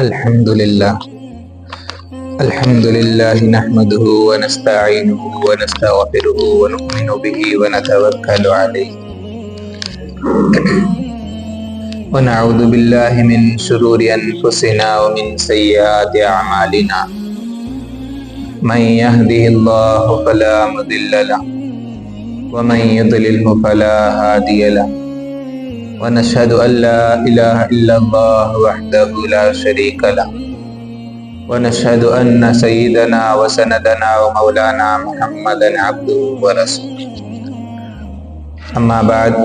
الحمد لله نحمده ونستعينه ونستغفره ونؤمن به ونتوكل عليه ونعوذ بالله من شرور أنفسنا ومن سيئات أعمالنا من يهده الله فلا مضل له ومن يضلله فلا هادي له ونشهد أن لا إله إلا الله وحده لا شريك له ونشهد أن سيدنا وسندنا ومولانا محمدا عبده ورسوله أما بعد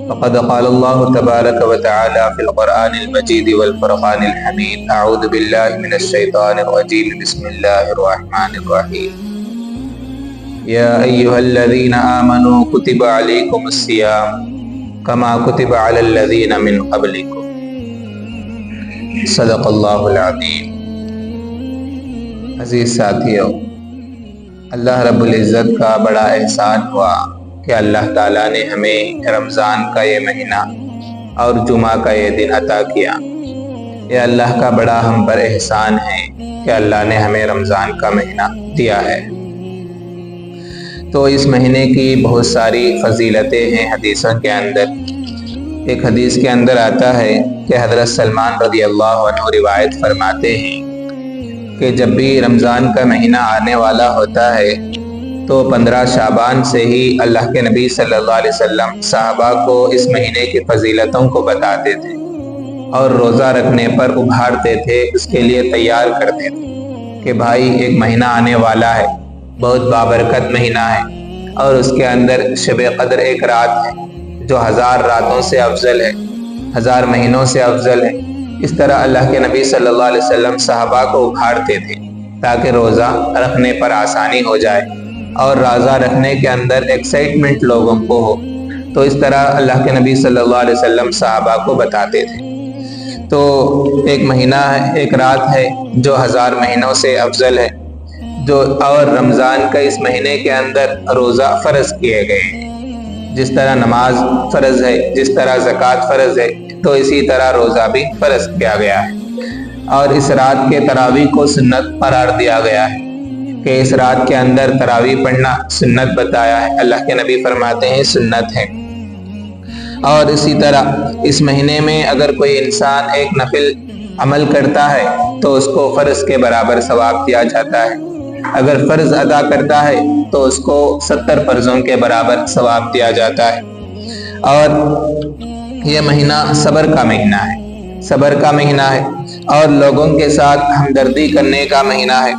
فقد قال الله تبارك وتعالى في القرآن المجيد والفرقان الحميد أعوذ بالله من الشيطان الرجيم بسم الله الرحمن الرحيم يا أيها الذين آمنوا كتب عليكم الصيام كما كتب على الذين من قبلكم صدق اللہ العظیم۔ عزیز ساتھیو، اللہ رب العزت کا بڑا احسان ہوا کہ اللہ تعالیٰ نے ہمیں رمضان کا یہ مہینہ اور جمعہ کا یہ دن عطا کیا۔ یہ اللہ کا بڑا ہم پر احسان ہے کہ اللہ نے ہمیں رمضان کا مہینہ دیا ہے۔ تو اس مہینے کی بہت ساری فضیلتیں ہیں حدیثوں کے اندر۔ ایک حدیث کے اندر آتا ہے کہ حضرت سلمان رضی اللہ عنہ روایت فرماتے ہیں کہ جب بھی رمضان کا مہینہ آنے والا ہوتا ہے تو 15 شعبان سے ہی اللہ کے نبی صلی اللہ علیہ وسلم صحابہ کو اس مہینے کی فضیلتوں کو بتاتے تھے اور روزہ رکھنے پر ابھارتے تھے، اس کے لیے تیار کرتے تھے کہ بھائی ایک مہینہ آنے والا ہے، بہت بابرکت مہینہ ہے اور اس کے اندر شب قدر ایک رات ہے جو 1000 راتوں سے افضل ہے، 1000 مہینوں سے افضل ہے۔ اس طرح اللہ کے نبی صلی اللہ علیہ وسلم صحابہ کو ابھارتے تھے تاکہ روزہ رکھنے پر آسانی ہو جائے اور روزہ رکھنے کے اندر ایکسائٹمنٹ لوگوں کو ہو۔ تو اس طرح اللہ کے نبی صلی اللہ علیہ وسلم صحابہ کو بتاتے تھے۔ تو ایک مہینہ ہے، ایک رات ہے جو 1000 مہینوں سے افضل ہے، اور رمضان کا اس مہینے کے اندر روزہ فرض کیے گئے ہیں۔ جس طرح نماز فرض ہے، جس طرح زکوٰۃ فرض ہے، تو اسی طرح روزہ بھی فرض کیا گیا ہے۔ اور اس رات کے تراویح کو سنت قرار دیا گیا ہے کہ اس رات کے اندر تراویح پڑھنا سنت بتایا ہے، اللہ کے نبی فرماتے ہیں سنت ہے۔ اور اسی طرح اس مہینے میں اگر کوئی انسان ایک نفل عمل کرتا ہے تو اس کو فرض کے برابر ثواب دیا جاتا ہے، اگر فرض ادا کرتا ہے تو اس کو 70 فرضوں کے برابر ثواب دیا جاتا ہے۔ اور یہ مہینہ صبر کا مہینہ ہے، صبر کا مہینہ ہے اور لوگوں کے ساتھ ہمدردی کرنے کا مہینہ ہے۔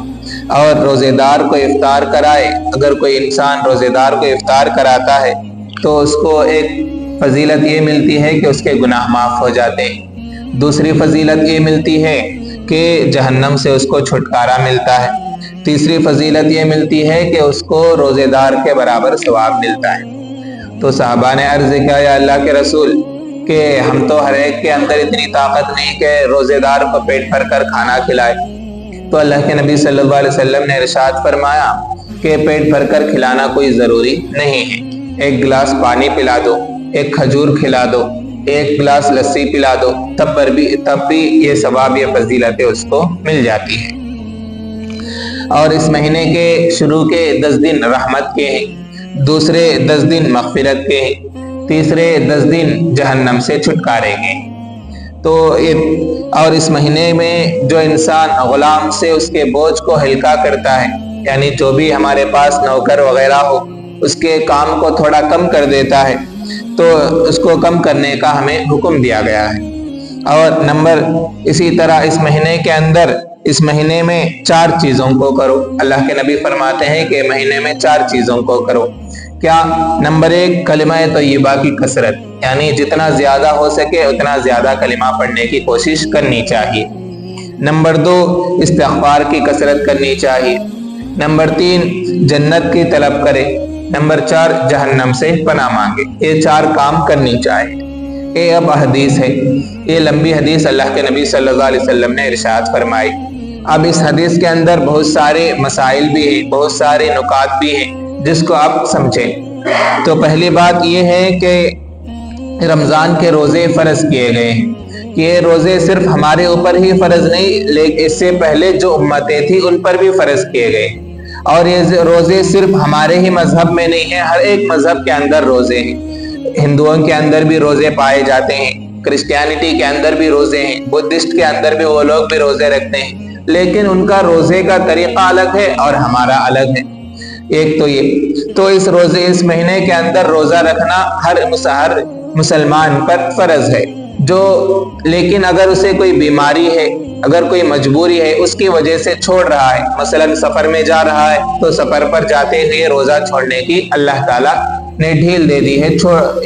اور روزے دار کو افطار کرائے، اگر کوئی انسان روزے دار کو افطار کراتا ہے تو اس کو ایک فضیلت یہ ملتی ہے کہ اس کے گناہ معاف ہو جاتے ہیں۔ دوسری فضیلت یہ ملتی ہے کہ جہنم سے اس کو چھٹکارا ملتا ہے۔ تیسری فضیلت یہ ملتی ہے کہ اس کو روزے دار کے برابر ثواب ملتا ہے۔ تو صحابہ نے عرض کیا یا اللہ کے رسول کہ ہم تو ہر ایک کے اندر اتنی طاقت نہیں کہ روزے دار کو پیٹ بھر کر کھانا کھلائے۔ تو اللہ کے نبی صلی اللہ علیہ وسلم نے ارشاد فرمایا کہ پیٹ بھر کر کھلانا کوئی ضروری نہیں ہے، ایک گلاس پانی پلا دو، ایک کھجور کھلا دو، ایک گلاس لسی پلا دو، تب بھی یہ ثواب، یہ فضیلتیں اس کو مل جاتی ہیں۔ اور اس مہینے کے شروع کے 10 دن رحمت کے ہیں، دوسرے 10 دن مغفرت کے ہیں، تیسرے 10 دن جہنم سے چھٹکارے کے۔ تو اور اس مہینے میں جو انسان غلام سے اس کے بوجھ کو ہلکا کرتا ہے، یعنی جو بھی ہمارے پاس نوکر وغیرہ ہو اس کے کام کو تھوڑا کم کر دیتا ہے تو اس کو کم کرنے کا ہمیں حکم دیا گیا ہے۔ اور اسی طرح اس مہینے کے اندر، اس مہینے میں 4 چیزوں کو کرو۔ اللہ کے نبی فرماتے ہیں کہ مہینے میں 4 چیزوں کو کرو۔ کیا؟ نمبر 1 کلمہ طیبہ کی کثرت، یعنی جتنا زیادہ ہو سکے اتنا زیادہ کلمہ پڑھنے کی کوشش کرنی چاہیے۔ نمبر 2 استغفار کی کثرت کرنی چاہیے۔ نمبر 3 جنت کی طلب کرے۔ نمبر 4 جہنم سے پناہ مانگے۔ یہ 4 کام کرنی چاہیے۔ یہ اب حدیث ہے، یہ لمبی حدیث اللہ کے نبی صلی اللہ علیہ وسلم نے ارشاد فرمائی۔ اب اس حدیث کے اندر بہت سارے مسائل بھی ہیں، بہت سارے نکات بھی ہیں جس کو آپ سمجھیں۔ تو پہلی بات یہ ہے کہ رمضان کے روزے فرض کیے گئے ہیں، کہ یہ روزے صرف ہمارے اوپر ہی فرض نہیں، لیکن اس سے پہلے جو امتیں تھیں ان پر بھی فرض کیے گئے، اور یہ روزے صرف ہمارے ہی مذہب میں نہیں ہیں، ہر ایک مذہب کے اندر روزے ہیں۔ ہندوؤں کے اندر بھی روزے پائے جاتے ہیں، کرسچینٹی کے اندر بھی روزے ہیں، بدھسٹ کے اندر بھی وہ لوگ بھی روزے رکھتے ہیں، لیکن ان کا روزے کا طریقہ الگ ہے اور ہمارا الگ ہے۔ ایک تو یہ تو اس مہینے کے اندر روزہ رکھنا ہر مسلمان پر فرض ہے، لیکن اگر اسے کوئی بیماری ہے، اگر کوئی مجبوری ہے، اس کی وجہ سے چھوڑ رہا ہے، مثلا سفر میں جا رہا ہے تو سفر پر جاتے ہوئے روزہ چھوڑنے کی اللہ تعالیٰ نے ڈھیل دے دی ہے،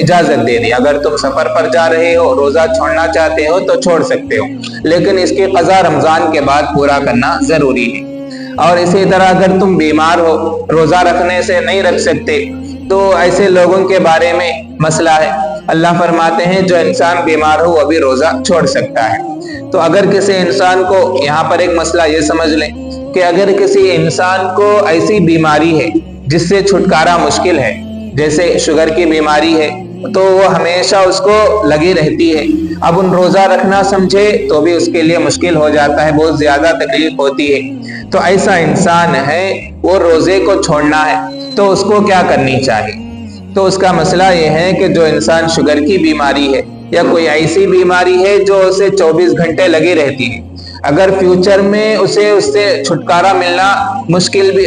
اجازت دے دی۔ اگر تم سفر پر جا رہے ہو، روزہ چھوڑنا چاہتے ہو تو چھوڑ سکتے ہو، لیکن اس کی قضا رمضان کے بعد پورا کرنا ضروری ہے۔ اور اسی طرح اگر تم بیمار ہو، روزہ رکھنے سے نہیں رکھ سکتے، تو ایسے لوگوں کے بارے میں مسئلہ ہے۔ اللہ فرماتے ہیں جو انسان بیمار ہو وہ بھی روزہ چھوڑ سکتا ہے۔ تو اگر کسی انسان کو، یہاں پر ایک مسئلہ یہ سمجھ لیں کہ اگر کسی انسان کو ایسی بیماری ہے جس سے چھٹکارا مشکل ہے، جیسے شوگر کی بیماری ہے، تو وہ ہمیشہ اس کو لگی رہتی ہے، اب ان روزہ رکھنا سمجھے تو بھی اس کے لیے مشکل ہو جاتا ہے، بہت زیادہ تکلیف ہوتی ہے، تو ایسا انسان ہے وہ روزے کو چھوڑنا ہے تو اس کو کیا کرنی چاہیے؟ تو اس کا مسئلہ یہ ہے کہ جو انسان شوگر کی بیماری ہے یا کوئی ایسی بیماری ہے جو اسے 24 گھنٹے لگی رہتی ہے، اگر فیوچر میں اس سے چھٹکارا ملنا مشکل بھی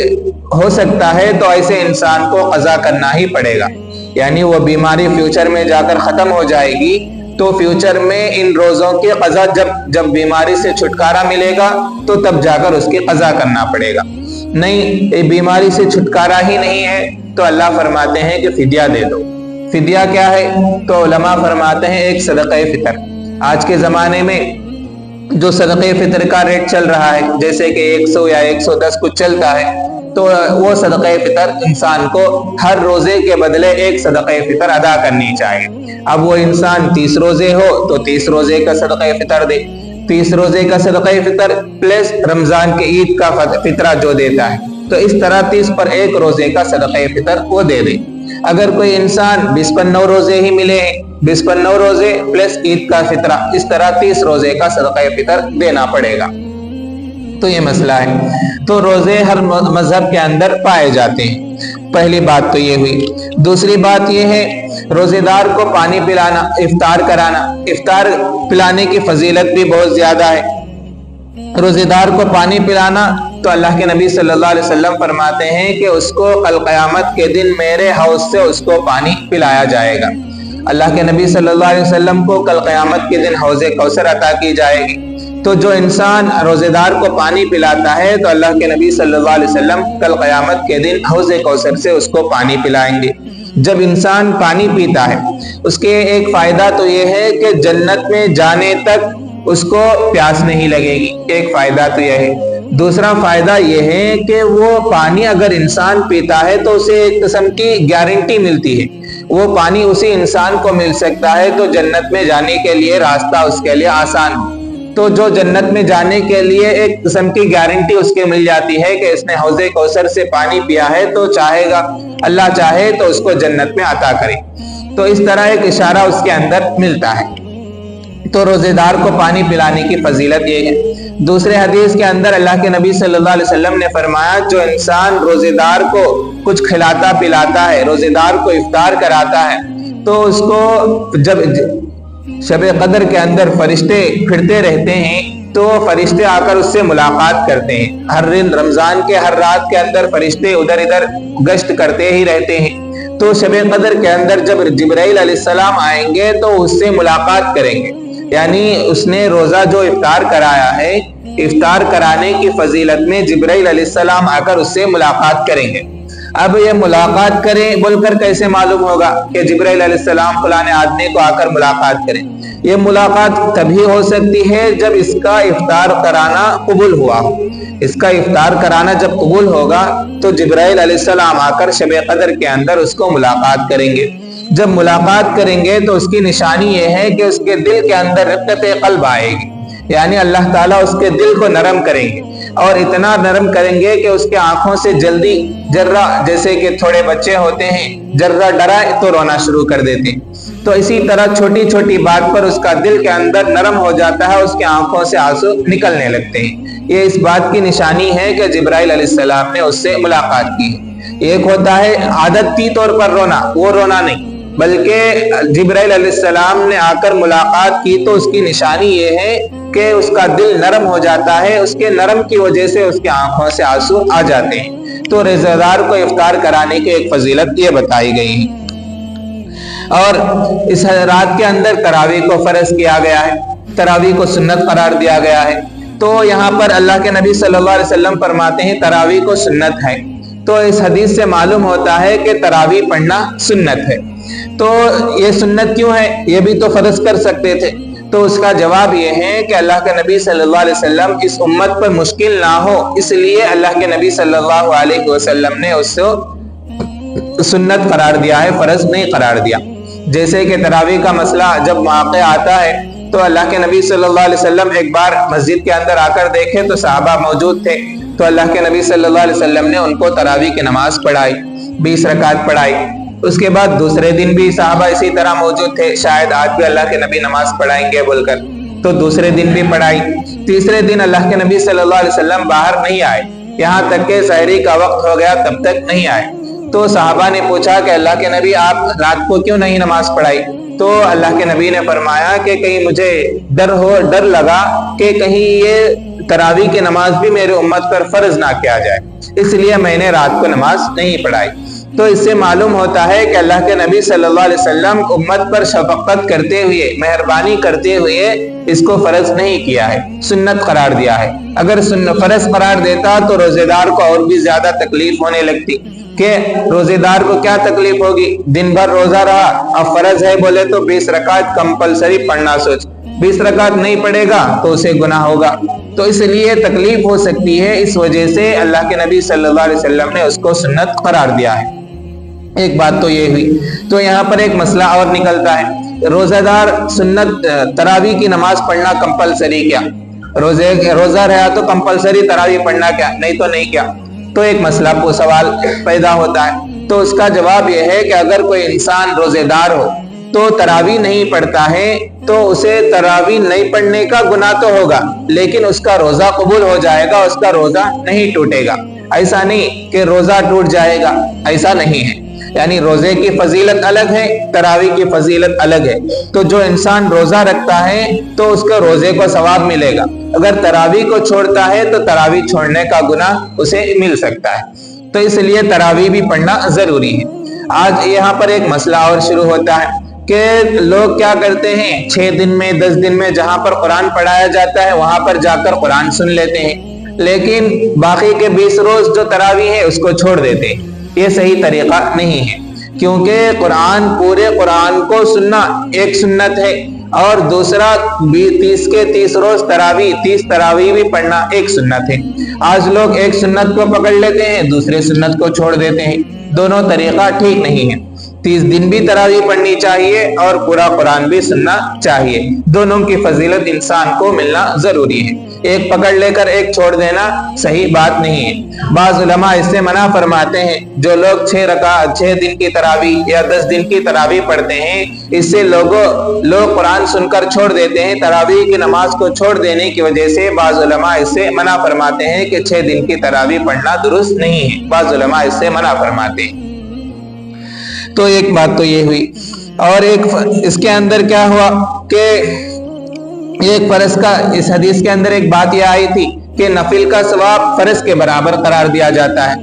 ہو سکتا ہے تو ایسے انسان کو قضا کرنا ہی پڑے گا، یعنی وہ بیماری فیوچر میں جا کر ختم ہو جائے گی تو فیوچر میں ان روزوں کی قضا جب بیماری سے چھٹکارا ملے گا تو تب جا کر اس کی قضا کرنا پڑے گا۔ نہیں، یہ بیماری سے چھٹکارا ہی نہیں ہے تو اللہ فرماتے ہیں کہ فدیہ دے دو۔ فدیہ کیا ہے؟ تو علماء فرماتے ہیں ایک صدقہ فطر۔ آج کے زمانے میں جو صدقہ فطر کا ریٹ چل رہا ہے، جیسے کہ 100 یا 110 کچھ چلتا ہے، تو وہ صدقہ فطر انسان کو ہر روزے کے بدلے ایک صدقہ فطر ادا کرنی چاہیے۔ اب وہ انسان 30 روزے ہو تو 30 روزے کا صدقہ فطر دے، 30 روزے کا صدقہ فطر پلس رمضان کے عید کا فطرہ جو دیتا ہے، تو اس طرح 30 پر ایک روزے کا صدقہ فطر وہ دے دے۔ اگر کوئی انسان 20-9 روزے ہی ملے ہیں، 20-9 روزے پلس عید کا فطرہ، اس طرح 30 روزے کا صدقہ فطر دینا پڑے گا۔ تو یہ مسئلہ ہے۔ تو روزے ہر مذہب کے اندر پائے جاتے ہیں، پہلی بات تو یہ ہوئی۔ دوسری بات یہ ہے روزے دار کو پانی پلانا، افطار کرانا، افطار پلانے کی فضیلت بھی بہت زیادہ ہے۔ روزے دار کو پانی پلانا تو اللہ کے نبی صلی اللہ علیہ وسلم فرماتے ہیں کہ اس کو کل قیامت کے دن میرے حوض سے اس کو پانی پلایا جائے گا۔ اللہ کے نبی صلی اللہ علیہ وسلم کو کل قیامت کے دن حوض کوثر عطا کی جائے گی۔ تو جو انسان روزے دار کو پانی پلاتا ہے تو اللہ کے نبی صلی اللہ علیہ وسلم کل قیامت کے دن حوض کوثر سے اس کو پانی پلائیں گے۔ جب انسان پانی پیتا ہے اس کے ایک فائدہ تو یہ ہے کہ جنت میں جانے تک اس کو پیاس نہیں لگے گی، ایک فائدہ تو یہ ہے۔ دوسرا فائدہ یہ ہے کہ وہ پانی اگر انسان پیتا ہے تو اسے ایک قسم کی گارنٹی ملتی ہے، وہ پانی اسی انسان کو مل سکتا ہے تو جنت میں جانے کے لیے راستہ اس کے لیے آسان ہو۔ تو جو جنت میں جانے کے لیے ایک قسم کی گارنٹی اس کے مل جاتی ہے کہ اس نے حوض کوثر سے پانی پیا ہے تو چاہے گا، اللہ چاہے تو اس کو جنت میں عطا کرے، تو اس طرح ایک اشارہ اس کے اندر ملتا ہے۔ تو روزے دار کو پانی پلانے کی فضیلت یہ ہے۔ دوسرے حدیث کے اندر اللہ کے نبی صلی اللہ علیہ وسلم نے فرمایا جو انسان روزے دار کو کچھ کھلاتا پلاتا ہے، روزے دار کو افطار کراتا ہے، تو اس کو جب شب قدر کے اندر فرشتے پھرتے رہتے ہیں تو فرشتے آ کر اس سے ملاقات کرتے ہیں۔ ہر دن رمضان کے ہر رات کے اندر فرشتے ادھر ادھر گشت کرتے ہی رہتے ہیں، تو شب قدر کے اندر جب جبرائیل علیہ السلام آئیں گے تو اس سے ملاقات کریں گے، یعنی اس نے روزہ جو افطار کرایا ہے، افطار کرانے کی فضیلت میں جبرائیل علیہ السلام آ کر اس سے ملاقات کریں گے۔ اب یہ ملاقات کریں بول کر کیسے معلوم ہوگا کہ جبرائیل علیہ السلام فلاں آدمی کو آ کر ملاقات کریں؟ یہ ملاقات تبھی ہو سکتی ہے جب اس کا افطار کرانا قبول ہوا ہو۔ اس کا افطار کرانا جب قبول ہوگا تو جبرائیل علیہ السلام آ کر شب قدر کے اندر اس کو ملاقات کریں گے۔ جب ملاقات کریں گے تو اس کی نشانی یہ ہے کہ اس کے دل کے اندر رقت قلب آئے گی، یعنی اللہ تعالیٰ اس کے دل کو نرم کریں گے، اور اتنا نرم کریں گے کہ اس کے آنکھوں سے جلدی جرہ، جیسے کہ تھوڑے بچے ہوتے ہیں جرہ ڈرائے تو رونا شروع کر دیتے ہیں، تو اسی طرح چھوٹی چھوٹی بات پر اس کا دل کے اندر نرم ہو جاتا ہے، اس کی آنکھوں سے آنسو نکلنے لگتے ہیں۔ یہ اس بات کی نشانی ہے کہ جبرائیل علیہ السلام نے اس سے ملاقات کی۔ ایک ہوتا ہے عادتی طور پر رونا، وہ رونا نہیں، بلکہ جبرائیل علیہ السلام نے آ کر ملاقات کی تو اس کی نشانی یہ ہے کہ اس کا دل نرم ہو جاتا ہے، اس کے نرم کی وجہ سے اس کی آنکھوں سے آنسو آ جاتے ہیں۔ تو روزہ دار کو افطار کرانے کی ایک فضیلت یہ بتائی گئی ہے۔ اور اس رات کے اندر تراویح کو فرض کیا گیا ہے، تراویح کو سنت قرار دیا گیا ہے۔ تو یہاں پر اللہ کے نبی صلی اللہ علیہ وسلم فرماتے ہیں تراویح کو سنت ہے، تو اس حدیث سے معلوم ہوتا ہے کہ تراویح پڑھنا سنت ہے۔ تو یہ سنت کیوں ہے؟ یہ بھی تو فرض کر سکتے تھے۔ تو اس کا جواب یہ ہے کہ اللہ کے نبی صلی اللہ علیہ وسلم اس امت پر مشکل نہ ہو، اس لیے اللہ کے نبی صلی اللہ علیہ وسلم نے اس کو سنت قرار دیا ہے، فرض نہیں قرار دیا۔ جیسے کہ تراویح کا مسئلہ جب واقع آتا ہے تو اللہ کے نبی صلی اللہ علیہ وسلم ایک بار مسجد کے اندر آ کر دیکھے تو صحابہ موجود تھے، تو اللہ کے نبی صلی اللہ علیہ وسلم نے ان کو تراویح کی نماز پڑھائی، 20 رکعت پڑھائی۔ اس کے بعد دوسرے دن بھی صحابہ اسی طرح موجود تھے، شاید آج بھی اللہ کے نبی نماز پڑھائیں گے بول کر، تو دوسرے دن بھی پڑھائی۔ تیسرے دن اللہ کے نبی صلی اللہ علیہ وسلم باہر نہیں آئے، یہاں تک کہ سحری کا وقت ہو گیا تب تک نہیں آئے۔ تو صحابہ نے پوچھا کہ اللہ کے نبی آپ رات کو کیوں نہیں نماز پڑھائی؟ تو اللہ کے نبی نے فرمایا کہ کہیں مجھے ڈر لگا کہ کہیں یہ تراویح کی نماز بھی میرے امت پر فرض نہ کیا جائے، اس لیے میں نے رات کو نماز نہیں پڑھائی۔ تو اس سے معلوم ہوتا ہے کہ اللہ کے نبی صلی اللہ علیہ وسلم امت پر شفقت کرتے ہوئے، مہربانی کرتے ہوئے اس کو فرض نہیں کیا ہے، سنت قرار دیا ہے۔ اگر فرض قرار دیتا تو روزے دار کو اور بھی زیادہ تکلیف ہونے لگتی، کہ روزے دار کو کیا تکلیف ہوگی، دن بھر روزہ رہا، اب فرض ہے بولے تو 20 رکعت کمپلسری پڑھنا، سوچ 20 رکعت نہیں پڑھے گا تو اسے گناہ ہوگا، تو اس لیے تکلیف ہو سکتی ہے، اس وجہ سے اللہ کے نبی صلی اللہ علیہ وسلم نے اس کو سنت قرار دیا ہے۔ ایک بات تو یہ ہوئی۔ تو یہاں پر ایک مسئلہ اور نکلتا ہے، روزہ دار سنت تراویح کی نماز پڑھنا کمپلسری کیا؟ روزہ رہا تو کمپلسری تراویح پڑھنا کیا؟ نہیں تو نہیں کیا؟ تو ایک مسئلہ کو سوال پیدا ہوتا ہے، تو اس کا جواب یہ ہے کہ اگر کوئی انسان روزے دار ہو تو تراویح نہیں پڑھتا ہے تو اسے تراویح نہیں پڑھنے کا گناہ تو ہوگا، لیکن اس کا روزہ قبول ہو جائے گا، اس کا روزہ نہیں ٹوٹے گا۔ ایسا نہیں کہ روزہ ٹوٹ جائے گا، ایسا نہیں ہے، یعنی روزے کی فضیلت الگ ہے، تراویح کی فضیلت الگ ہے۔ تو جو انسان روزہ رکھتا ہے تو اس کو روزے کو ثواب ملے گا، اگر تراویح کو چھوڑتا ہے تو تراویح چھوڑنے کا گناہ اسے مل سکتا ہے، تو اس لیے تراویح بھی پڑھنا ضروری ہے۔ آج یہاں پر ایک مسئلہ اور شروع ہوتا ہے کہ لوگ کیا کرتے ہیں، 6 دن میں 10 دن میں جہاں پر قرآن پڑھایا جاتا ہے وہاں پر جا کر قرآن سن لیتے ہیں، لیکن باقی کے 20 روز جو تراویح ہے اس کو چھوڑ دیتے ہیں۔ یہ صحیح طریقہ نہیں ہے، کیونکہ پورے قرآن کو سننا ایک سنت ہے، اور دوسرا 30 کے 30 روز تراویح، 30 تراویح بھی پڑھنا ایک سنت ہے۔ آج لوگ ایک سنت کو پکڑ لیتے ہیں، دوسرے سنت کو چھوڑ دیتے ہیں، دونوں طریقہ ٹھیک نہیں ہے۔ 30 دن بھی تراویح پڑھنی چاہیے اور پورا قرآن بھی سننا چاہیے، دونوں کی فضیلت انسان کو ملنا ضروری ہے۔ ایک پکڑ لے کر ایک چھوڑ دینا صحیح بات نہیں ہے۔ بعض علماء اس سے منع فرماتے ہیں، جو لوگ 6 دن کی تراویح یا 10 دن کی تراویح پڑھتے ہیں، اس سے لوگ قرآن سن کر چھوڑ دیتے ہیں، تراویح کی نماز کو چھوڑ دینے کی وجہ سے بعض علماء اس سے منع فرماتے ہیں کہ 6 دن کی تراویح پڑھنا درست نہیں ہے، بعض علماء اس سے منع فرماتے ہیں۔ تو ایک بات تو یہ ہوئی، اور ایک اس کے اندر کیا ہوا کہ ایک فرض کا، اس حدیث کے اندر ایک بات یہ آئی تھی کہ نفل کا ثواب فرض کے برابر قرار دیا جاتا ہے۔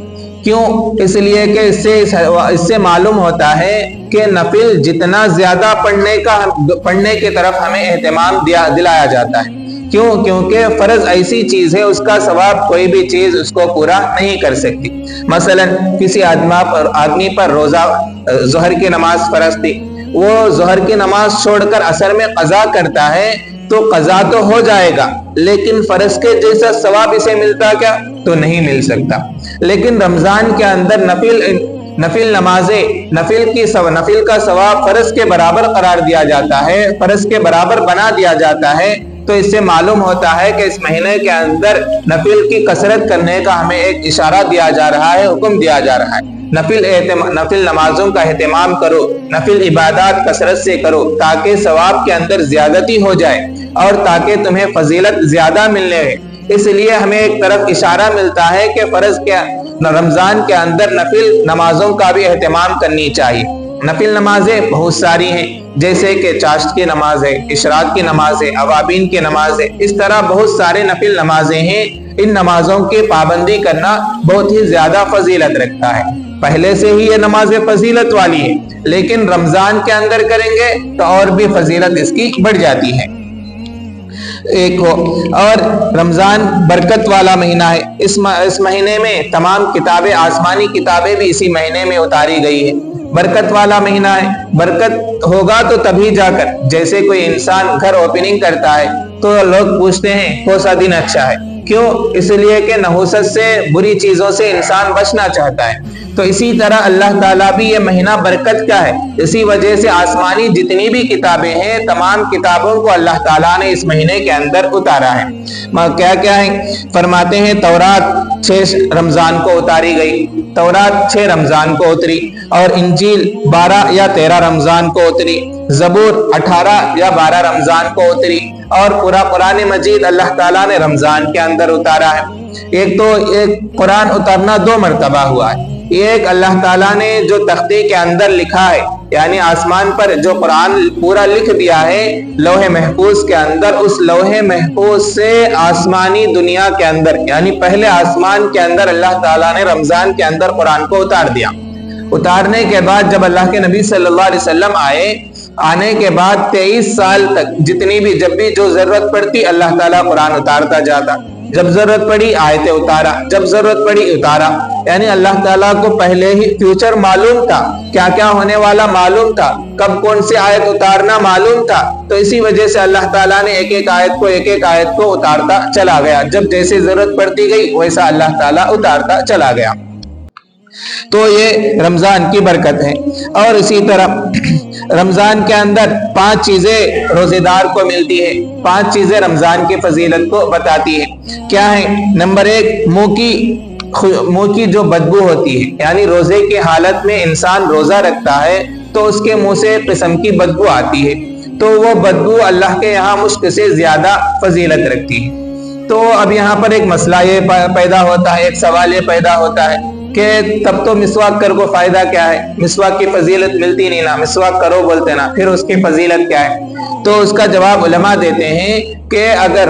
کیوں؟ اس لیے کہ اس سے معلوم ہوتا ہے کہ نفل جتنا زیادہ پڑھنے کی طرف ہمیں اہتمام دلایا جاتا ہے۔ کیوں؟ کیونکہ فرض ایسی چیز ہے، اس کا ثواب کوئی بھی چیز اس کو پورا نہیں کر سکتی۔ مثلا کسی آدمی پر روزہ ظہر کی نماز فرض تھی، وہ ظہر کی نماز چھوڑ کر عصر میں قضا کرتا ہے تو قضا تو ہو جائے گا، لیکن فرض کے جیسا ثواب اسے ملتا کیا؟ تو نہیں مل سکتا۔ لیکن رمضان کے اندر نفل نمازیں، نفل کا ثواب فرض کے برابر قرار دیا جاتا ہے، فرض کے برابر بنا دیا جاتا ہے، تو اس سے معلوم ہوتا ہے کہ اس مہینے کے اندر نفل کی کثرت کرنے کا ہمیں ایک اشارہ دیا جا رہا ہے، حکم دیا جا رہا ہے۔ نفل نمازوں کا اہتمام کرو، نفل عبادات کثرت سے کرو تاکہ ثواب کے اندر زیادتی ہو جائے اور تاکہ تمہیں فضیلت زیادہ ملنے لگے۔ اس لیے ہمیں ایک طرف اشارہ ملتا ہے کہ فرض کے رمضان کے اندر نفل نمازوں کا بھی اہتمام کرنی چاہیے۔ نفل نمازیں بہت ساری ہیں، جیسے کہ چاشت کی نماز ہے، اشراق کی نماز ہے، اوابین کی نماز ہے، اس طرح بہت سارے نفل نمازیں ہیں۔ ان نمازوں کی پابندی کرنا بہت ہی زیادہ فضیلت رکھتا ہے۔ پہلے سے ہی یہ نمازیں فضیلت والی ہیں، لیکن رمضان کے اندر کریں گے تو اور بھی فضیلت اس کی بڑھ جاتی ہے۔ ایک ہو اور رمضان برکت والا مہینہ ہے۔ اس مہینے میں تمام کتابیں، آسمانی کتابیں بھی اسی مہینے میں اتاری گئی ہے۔ برکت والا مہینہ ہے، برکت ہوگا تو تبھی جا کر، جیسے کوئی انسان گھر اوپننگ کرتا ہے تو لوگ پوچھتے ہیں کون سا دن اچھا ہے، کیوں؟ اس لیے کہ نحوست سے، بری چیزوں سے انسان بچنا چاہتا ہے۔ تو اسی طرح اللہ تعالیٰ بھی یہ مہینہ برکت کا ہے، اسی وجہ سے آسمانی جتنی بھی کتابیں ہیں تمام کتابوں کو اللہ تعالیٰ نے اس مہینے کے اندر اتارا ہے۔ کیا کیا ہے؟ فرماتے ہیں تورات 6 رمضان کو اتاری گئی، تورات 6 رمضان کو اتری، اور انجیل 12 یا 13 رمضان کو اتری، زبور 18 یا 12 رمضان کو اتری، اور پورا قرآن مجید اللہ تعالیٰ نے رمضان کے اندر اتارا ہے۔ ایک قرآن اترنا 2 مرتبہ ہوا ہے۔ ایک اللہ تعالیٰ نے جو تختے کے اندر لکھا ہے، یعنی آسمان پر جو قرآن پورا لکھ دیا ہے لوح محفوظ کے اندر، اس لوح محفوظ سے آسمانی دنیا کے اندر، یعنی پہلے آسمان کے اندر اللہ تعالیٰ نے رمضان کے اندر قرآن کو اتار دیا۔ اتارنے کے بعد جب اللہ کے نبی صلی اللہ علیہ وسلم آنے کے بعد 23 سال تک جب بھی جو ضرورت پڑتی اللہ تعالیٰ قرآن اتارتا جاتا، جب ضرورت پڑی آیتیں اتارا، جب ضرورت پڑی اتارا، یعنی اللہ تعالیٰ کو پہلے ہی فیوچر معلوم تھا، کیا کیا ہونے والا معلوم تھا، کب کون سی آیت اتارنا معلوم تھا۔ تو اسی وجہ سے اللہ تعالیٰ نے ایک ایک آیت کو اتارتا چلا گیا، جب جیسے ضرورت پڑتی گئی ویسا اللہ تعالیٰ اتارتا چلا گیا۔ تو یہ رمضان کی برکت ہے۔ اور اسی طرح رمضان کے اندر 5 چیزیں روزے دار کو ملتی ہے، 5 چیزیں رمضان کی فضیلت کو بتاتی ہے۔ کیا ہے؟ نمبر 1، منہ کی جو بدبو ہوتی ہے، یعنی روزے کی حالت میں انسان روزہ رکھتا ہے تو اس کے منہ سے ایک قسم کی بدبو آتی ہے، تو وہ بدبو اللہ کے یہاں مشک سے زیادہ فضیلت رکھتی ہے۔ تو اب یہاں پر ایک مسئلہ یہ پیدا ہوتا ہے، ایک سوال یہ پیدا ہوتا ہے کہ تب تو مسواک کر کو فائدہ کیا ہے؟ مسواک کی فضیلت ملتی نہیں نا، مسواک کرو بولتے نا، پھر اس کی فضیلت کیا ہے؟ تو اس کا جواب علماء دیتے ہیں کہ اگر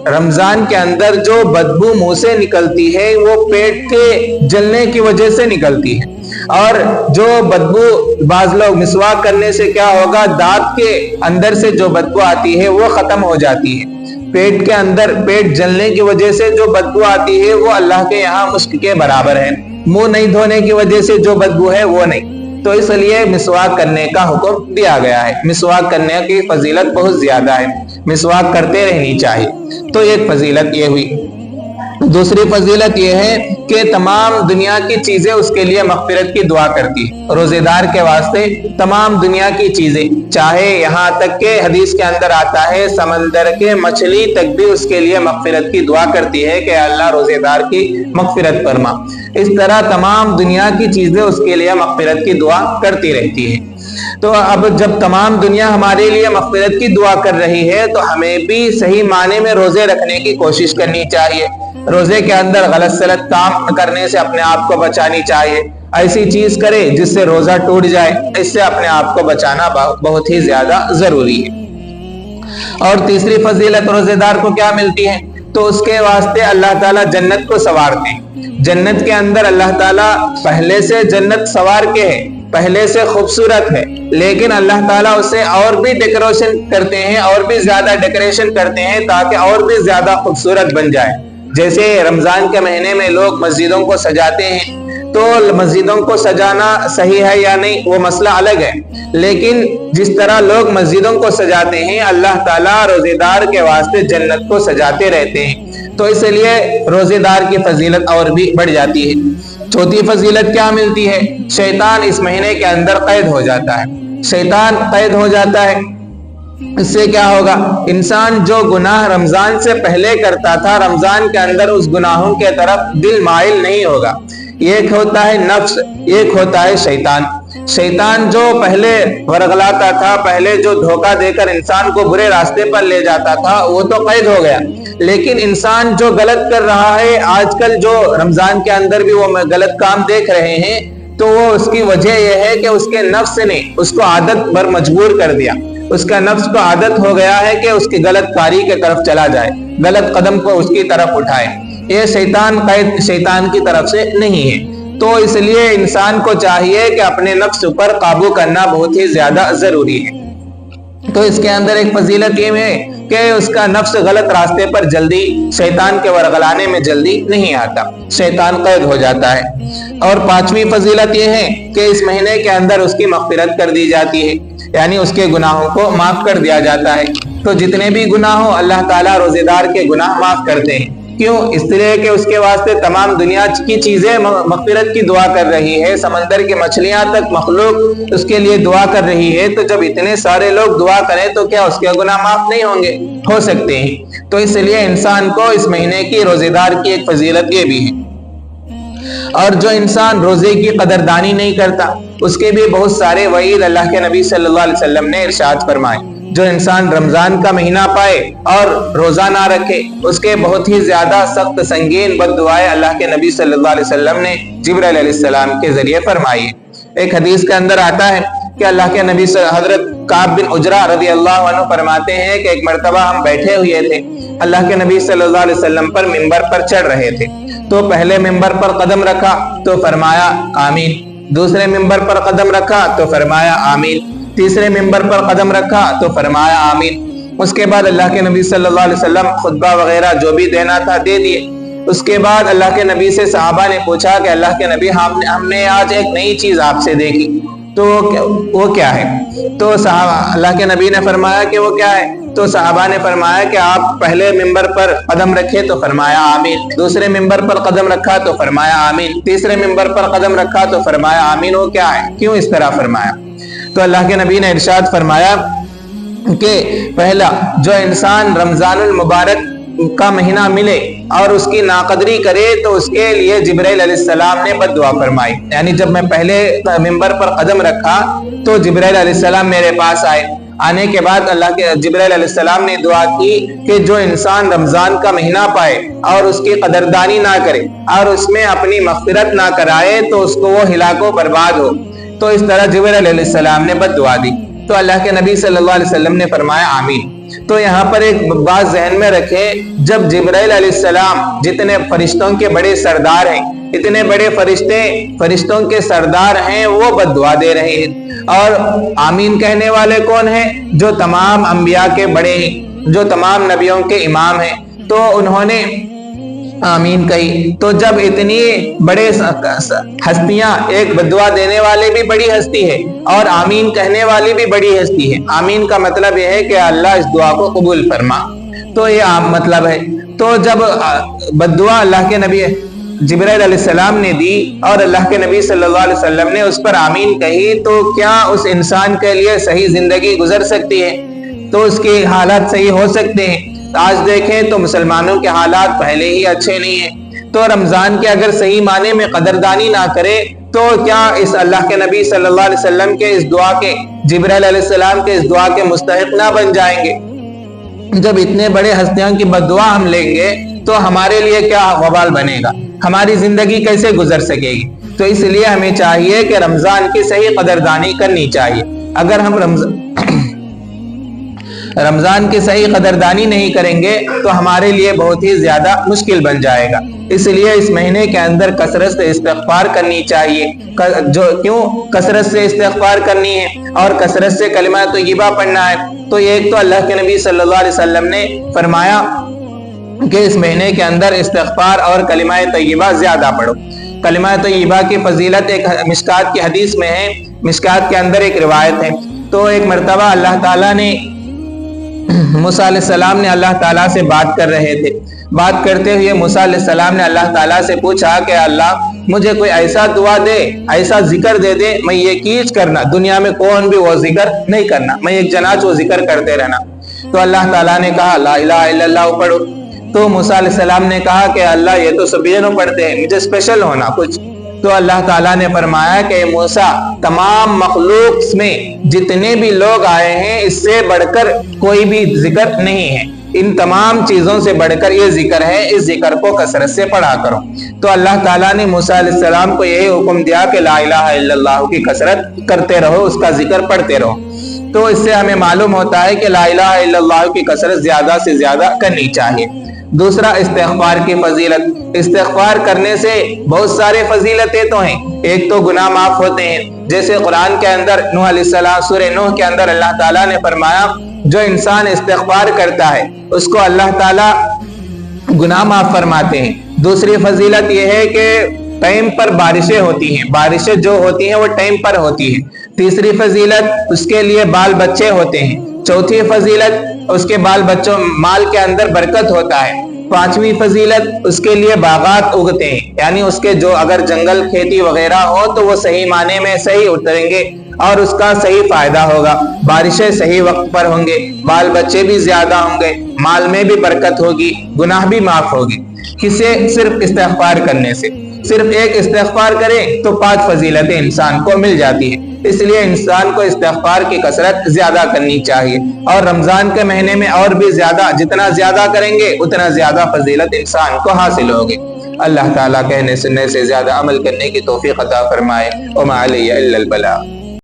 رمضان کے اندر جو بدبو منہ سے نکلتی ہے وہ پیٹ کے جلنے کی وجہ سے نکلتی ہے، اور جو بدبو بعض لوگ مسواک کرنے سے کیا ہوگا، دانت کے اندر سے جو بدبو آتی ہے وہ ختم ہو جاتی ہے۔ پیٹ کے اندر پیٹ جلنے کی وجہ سے جو بدبو آتی ہے وہ اللہ کے یہاں مشک کے برابر ہے، منہ نہیں دھونے کی وجہ سے جو بدبو ہے وہ نہیں۔ تو اس لیے مسواک کرنے کا حکم دیا گیا ہے۔ مسواک کرنے کی فضیلت بہت زیادہ ہے، مسواک کرتے رہنی چاہیے۔ تو ایک فضیلت یہ ہوئی۔ دوسری فضیلت یہ ہے کہ تمام دنیا کی چیزیں اس کے لیے مغفرت کی دعا کرتی ہے۔ روزے دار کے واسطے تمام دنیا کی چیزیں، چاہے یہاں تک کہ حدیث کے اندر آتا ہے سمندر کے مچھلی تک بھی اس کے لیے مغفرت کی دعا کرتی ہے کہ اللہ روزے دار کی مغفرت فرما۔ اس طرح تمام دنیا کی چیزیں اس کے لیے مغفرت کی دعا کرتی رہتی ہے۔ تو اب جب تمام دنیا ہمارے لیے مغفرت کی دعا کر رہی ہے تو ہمیں بھی صحیح معنی میں روزے رکھنے کی کوشش کرنی چاہیے۔ روزے کے اندر غلط سلط کام کرنے سے اپنے آپ کو بچانی چاہیے۔ ایسی چیز کرے جس سے روزہ ٹوٹ جائے، اس سے اپنے آپ کو بچانا بہت ہی زیادہ ضروری ہے۔ اور تیسری فضیلت روزے دار کو کیا ملتی ہے؟ تو اس کے واسطے اللہ تعالیٰ جنت کو سنوارتے ہیں۔ جنت کے اندر اللہ تعالیٰ پہلے سے جنت سنوار کے ہے، پہلے سے خوبصورت ہے، لیکن اللہ تعالیٰ اسے اور بھی ڈیکوریشن کرتے ہیں، اور بھی زیادہ ڈیکوریشن کرتے ہیں تاکہ اور بھی زیادہ خوبصورت بن جائے۔ جیسے رمضان کے مہینے میں لوگ مسجدوں کو سجاتے ہیں، تو مسجدوں کو سجانا صحیح ہے یا نہیں وہ مسئلہ الگ ہے، لیکن جس طرح لوگ مسجدوں کو سجاتے ہیں اللہ تعالیٰ روزے دار کے واسطے جنت کو سجاتے رہتے ہیں۔ تو اس لیے روزے دار کی فضیلت اور بھی بڑھ جاتی ہے۔ چوتھی فضیلت کیا ملتی ہے؟ شیطان اس مہینے کے اندر قید ہو جاتا ہے۔ شیطان قید ہو جاتا ہے اس سے کیا ہوگا؟ انسان جو گناہ رمضان سے پہلے کرتا تھا، رمضان کے اندر اس گناہوں کے طرف دل مائل نہیں ہوگا۔ ایک ہوتا ہے نفس، ایک ہوتا ہے شیطان۔ شیطان جو پہلے ورغلاتا تھا، پہلے جو دھوکہ دے کر انسان کو برے راستے پر لے جاتا تھا، وہ تو قید ہو گیا۔ لیکن انسان جو غلط کر رہا ہے آج کل، جو رمضان کے اندر بھی وہ غلط کام دیکھ رہے ہیں، تو وہ اس کی وجہ یہ ہے کہ اس کے نفس نے اس کو عادت پر مجبور کر دیا۔ اس کا نفس کو عادت ہو گیا ہے کہ اس کی غلط کاری کی طرف چلا جائے، غلط قدم کو اس کی طرف اٹھائے۔ یہ شیطان قید شیطان کی طرف سے نہیں ہے۔ تو اس لیے انسان کو چاہیے کہ اپنے نفس پر قابو کرنا بہت ہی زیادہ ضروری ہے۔ تو اس کے اندر ایک فضیلت یہ ہے کہ اس کا نفس غلط راستے پر جلدی، شیطان کے ورغلانے میں جلدی نہیں آتا، شیطان قید ہو جاتا ہے۔ اور پانچویں فضیلت یہ ہے کہ اس مہینے کے اندر اس کی مغفرت کر دی جاتی ہے، یعنی اس کے گناہوں کو معاف کر دیا جاتا ہے۔ تو جتنے بھی گناہ ہو، اللہ تعالیٰ روزے دار کے گناہ معاف کرتے ہیں۔ کیوں؟ اس لیے کہ اس کے واسطے تمام دنیا کی چیزیں مغفرت کی دعا کر رہی ہے، سمندر کی مچھلیاں تک مخلوق اس کے لیے دعا کر رہی ہے۔ تو جب اتنے سارے لوگ دعا کریں تو کیا اس کے گناہ معاف نہیں ہوں گے؟ ہو سکتے ہیں۔ تو اس لیے انسان کو اس مہینے کی روزے دار کی ایک فضیلت یہ بھی ہے۔ اور جو انسان روزے کی قدردانی نہیں کرتا، اس کے بھی بہت سارے وعید اللہ کے نبی صلی اللہ علیہ وسلم نے ارشاد فرمائے۔ جو انسان رمضان کا مہینہ پائے اور روزہ نہ رکھے، اس کے بہت ہی زیادہ سخت سنگین بد دعائیں اللہ کے نبی صلی اللہ علیہ وسلم نے جبرائیل علیہ السلام کے ذریعے فرمائی۔ ایک حدیث کے اندر آتا ہے کہ اللہ کے نبی حضرت کعب بن عجرہ رضی اللہ عنہ فرماتے ہیں کہ ایک مرتبہ ہم بیٹھے ہوئے تھے، اللہ کے نبی صلی اللہ علیہ وسلم پر منبر پر چڑھ رہے تھے۔ تو پہلے منبر پر قدم رکھا تو فرمایا آمین، دوسرے منبر پر قدم رکھا تو فرمایا آمین، تیسرے منبر پر قدم رکھا تو فرمایا آمین۔ اس کے بعد اللہ کے نبی صلی اللہ علیہ وسلم خطبہ وغیرہ جو بھی دینا تھا دے دیے۔ اس کے بعد اللہ کے نبی سے صحابہ نے پوچھا کہ اللہ کے نبی ہم نے آج ایک نئی چیز آپ سے دیکھی، تو وہ کیا ہے؟ تو اللہ کے نبی نے فرمایا کہ وہ کیا ہے؟ تو صحابہ نے فرمایا کہ آپ پہلے منبر پر قدم رکھے تو فرمایا آمین، دوسرے منبر پر قدم رکھا تو فرمایا آمین، تیسرے منبر پر قدم رکھا تو فرمایا آمین۔ وہ کیا ہے؟ کیوں اس طرح فرمایا؟ تو اللہ کے نبی نے ارشاد فرمایا کہ پہلا، جو انسان رمضان المبارک کا مہینہ ملے اور اس کی ناقدری کرے تو اس کے لیے جبرائیل علیہ السلام نے بد دعا فرمائی۔ یعنی جب میں پہلے منبر پر قدم رکھا تو جبرائیل علیہ السلام میرے پاس آئے، آنے کے بعد اللہ کے جبرائیل علیہ السلام نے دعا کی کہ جو انسان رمضان کا مہینہ پائے اور اس کی قدردانی نہ کرے اور اس میں اپنی مغفرت نہ کرائے تو اس کو وہ ہلاک و برباد ہو۔ تو اس طرح جبرائیل علیہ السلام نے بد دعا دی، تو اللہ کے نبی صلی اللہ علیہ وسلم نے فرمایا آمین۔ تو یہاں پر ایک بات ذہن میں رکھیں، جب جبرائیل علیہ السلام جتنے فرشتوں کے بڑے سردار ہیں، اتنے بڑے فرشتوں کے سردار ہیں، وہ بد دعا دے رہے ہیں، اور آمین کہنے والے کون ہیں؟ جو تمام انبیاء کے بڑے ہیں، جو تمام نبیوں کے امام ہیں، تو انہوں نے آمین کہی۔ تو جب اتنی بڑے ہستیاں، ایک بد دعا دینے والے بھی بڑی ہستی ہے اور آمین کہنے والی بھی بڑی ہستی ہے، آمین کا مطلب یہ ہے کہ اللہ اس دعا کو قبول فرما، تو یہ عام مطلب ہے۔ تو جب بد دعا اللہ کے نبی جبرائیل علیہ السلام نے دی اور اللہ کے نبی صلی اللہ علیہ وسلم نے اس پر آمین کہی، تو کیا اس انسان کے لیے صحیح زندگی گزر سکتی ہے؟ تو اس کے حالات صحیح ہو سکتے ہیں؟ آج دیکھیں تو مسلمانوں کے حالات پہلے ہی اچھے نہیں ہیں۔ تو رمضان کے اگر صحیح معنی میں قدردانی نہ کرے تو کیا اس اللہ کے نبی صلی اللہ علیہ وسلم کے اس دعا کے، جبرائیل علیہ السلام کے اس دعا کے مستحق نہ بن جائیں گے؟ جب اتنے بڑے ہستیوں کی بد دعا ہم لیں گے تو ہمارے لیے کیا وبال بنے گا؟ ہماری زندگی کیسے گزر سکے گی؟ تو اس لیے ہمیں چاہیے کہ رمضان کی صحیح قدردانی کرنی چاہیے۔ اگر ہم رمضان کی صحیح قدردانی نہیں کریں گے تو ہمارے لیے بہت ہی زیادہ مشکل بن جائے گا۔ اس لیے اس مہینے کے اندر کثرت سے استغفار کرنی چاہیے۔ کیوں کثرت سے استغفار کرنی ہے اور کثرت سے کلمہ طیبہ پڑھنا ہے؟ تو ایک تو اللہ کے نبی صلی اللہ علیہ وسلم نے فرمایا کہ اس مہینے کے اندر استغفار اور کلمہ طیبہ زیادہ پڑھو۔ کلمہ طیبہ کی فضیلت ایک مشکات کی حدیث میں ہے، مشکات کے اندر ایک روایت ہے۔ تو ایک مرتبہ اللہ تعالیٰ نے موسیٰ علیہ السلام نے اللہ تعالیٰ سے بات کر رہے تھے، بات کرتے ہوئے موسیٰ علیہ السلام نے اللہ تعالیٰ سے پوچھا کہ اللہ مجھے کوئی ایسا دعا دے، ایسا ذکر دے دے، میں یہ کیچ کرنا، دنیا میں کون بھی وہ ذکر نہیں کرنا، میں ایک جناج وہ ذکر کرتے رہنا۔ تو اللہ تعالیٰ نے کہا لا الہ الا اللہ پڑھو۔ تو موسیٰ علیہ السلام نے کہا کہ اللہ یہ تو سبھی جنوں پڑھتے ہیں، مجھے اسپیشل ہونا کچھ۔ تو اللہ تعالیٰ نے فرمایا کہ موسیٰ تمام مخلوق میں جتنے بھی لوگ آئے ہیں اس سے بڑھ کر کوئی بھی ذکر نہیں ہے، ان تمام چیزوں سے بڑھ کر یہ ذکر ہے، اس ذکر کو کثرت سے پڑھا کرو۔ تو اللہ تعالیٰ نے موسیٰ علیہ السلام کو یہی حکم دیا کہ لا الہ الا اللہ کی کثرت کرتے رہو، اس کا ذکر پڑھتے رہو۔ تو اس سے ہمیں معلوم ہوتا ہے کہ لا الہ الا اللہ کی کثرت زیادہ سے زیادہ کرنی چاہیے۔ دوسرا استغفار کی فضیلت، استغفار کرنے سے بہت سارے فضیلتیں تو ہیں، ایک تو گناہ معاف ہوتے ہیں، جیسے قرآن کے اندر نوح علیہ السلام سورہ نوح کے اندر اللہ تعالیٰ نے فرمایا جو انسان استغفار کرتا ہے اس کو اللہ تعالیٰ گناہ معاف فرماتے ہیں۔ دوسری فضیلت یہ ہے کہ ٹائم پر بارشیں ہوتی ہیں، بارشیں جو ہوتی ہیں وہ ٹائم پر ہوتی ہیں۔ تیسری فضیلت اس کے لیے بال بچے ہوتے ہیں۔ چوتھی فضیلت اس کے بال بچوں مال کے اندر برکت ہوتا ہے۔ پانچویں فضیلت اس کے لیے باغات اگتے ہیں، یعنی اس کے جو اگر جنگل کھیتی وغیرہ ہو تو وہ صحیح معنی میں صحیح اتریں گے اور اس کا صحیح فائدہ ہوگا، بارشیں صحیح وقت پر ہوں گے، بال بچے بھی زیادہ ہوں گے، مال میں بھی برکت ہوگی، گناہ بھی معاف ہوگی۔ کسے؟ صرف استغفار کرنے سے، صرف ایک استغفار کرے تو 5 فضیلتیں انسان کو مل جاتی ہیں۔ اس لیے انسان کو استغفار کی کثرت زیادہ کرنی چاہیے، اور رمضان کے مہینے میں اور بھی زیادہ، جتنا زیادہ کریں گے اتنا زیادہ فضیلت انسان کو حاصل ہوگی۔ اللہ تعالیٰ کہنے سننے سے زیادہ عمل کرنے کی توفیق عطا فرمائے۔ وما علی الا البلاغ۔